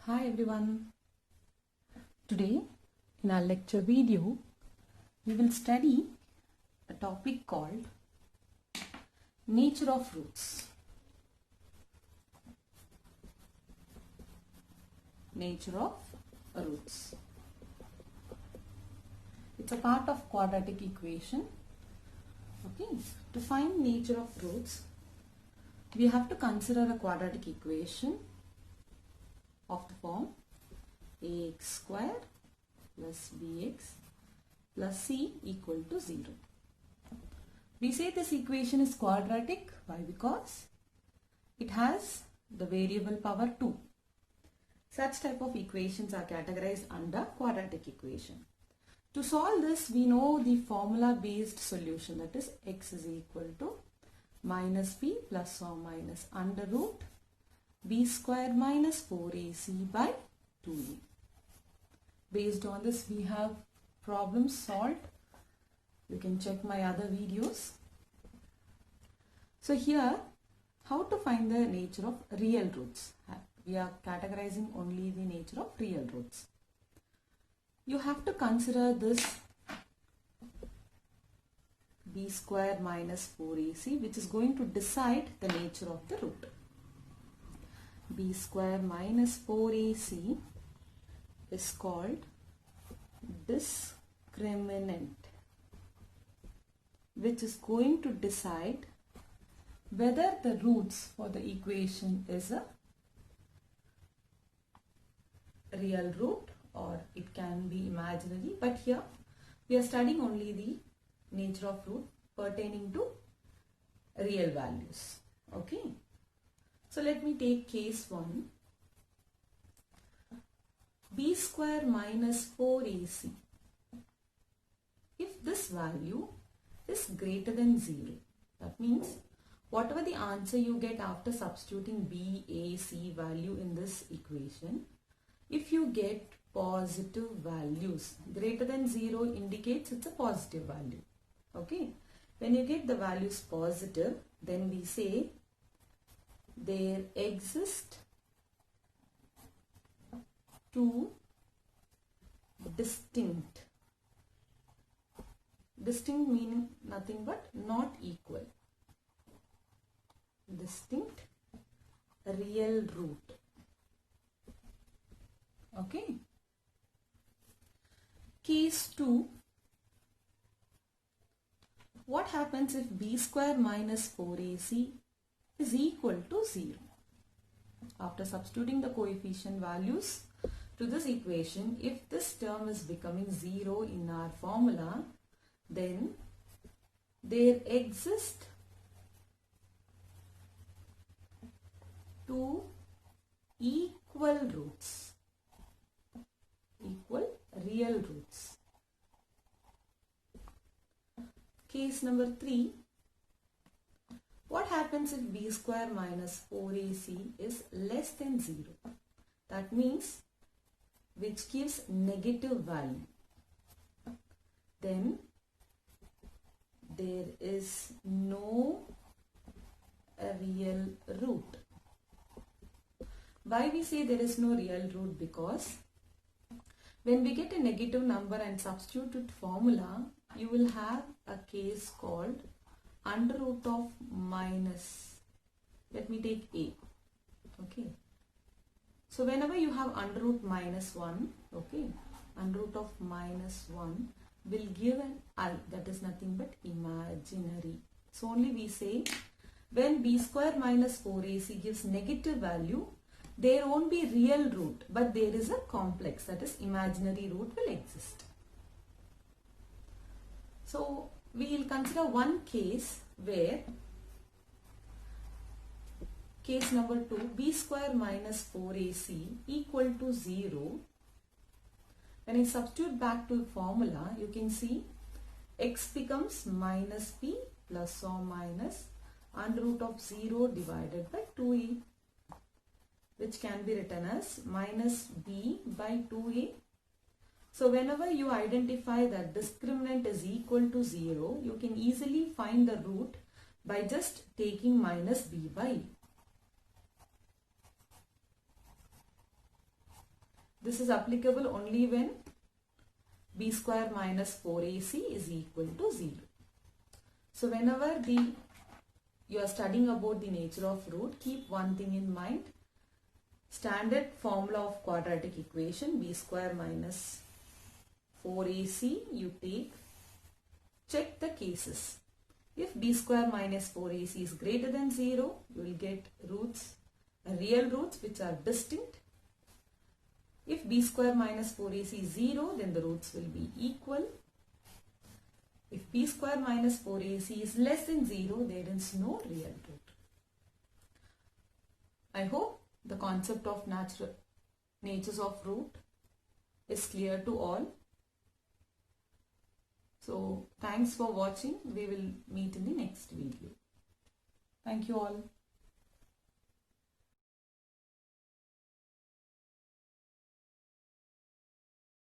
Hi everyone. Today in our lecture video we will study a topic called nature of roots. Nature of roots. It's a part of quadratic equation. Okay, to find nature of roots we have to consider a quadratic equation of the form ax square plus bx plus c equal to 0. We say this equation is quadratic. Why? Because it has the variable power 2. Such type of equations are categorized under quadratic equation. To solve this, we know the formula based solution, that is x is equal to minus b plus or minus under root b square minus 4ac by 2a. Based on this we have problems solved. You can check my other videos. So here, how to find the nature of real roots? We are categorizing only the nature of real roots. You have to consider this b square minus 4ac, which is going to decide the nature of the root. B square minus 4ac is called discriminant, which is going to decide whether the roots for the equation is a real root or it can be imaginary. But here we are studying only the nature of root pertaining to real values. Okay. So let me take case 1. B square minus 4ac. If this value is greater than 0, that means whatever the answer you get after substituting b, a, c value in this equation, if you get positive values, greater than 0 indicates it's a positive value. Okay. When you get the values positive, then we say there exist two distinct meaning nothing but not equal, distinct real root. Okay. Case 2. What happens if b square minus 4ac is equal to 0? After substituting the coefficient values to this equation, if this term is becoming 0 in our formula, then there exist two equal roots, equal real roots. Case number 3. What happens if b square minus 4ac is less than 0? That means which gives negative value. Then there is no real root. Why we say there is no real root? Because when we get a negative number and substitute formula, you will have a case called under root of minus, let me take a. Okay. So whenever you have under root minus 1, okay, under root of minus 1 will give an I, that is nothing but imaginary. So only we say when b square minus 4ac gives negative value, there won't be real root, but there is a complex, that is imaginary root will exist. So we will consider one case where case number 2, b square minus 4ac equal to 0. When I substitute back to the formula, you can see x becomes minus b plus or minus under root of 0 divided by 2a, which can be written as minus b by 2a. So whenever you identify that discriminant is equal to 0, you can easily find the root by just taking minus b by a. This is applicable only when b square minus 4ac is equal to 0. So whenever you are studying about the nature of root, keep one thing in mind. Standard formula of quadratic equation, b square minus 4ac, you check the cases. If b square minus 4ac is greater than 0, you will get real roots which are distinct. If b square minus 4ac is 0, then the roots will be equal. If b square minus 4ac is less than 0, there is no real root. I hope the concept of natures of root is clear to all. So thanks for watching. We will meet in the next video. Thank you all.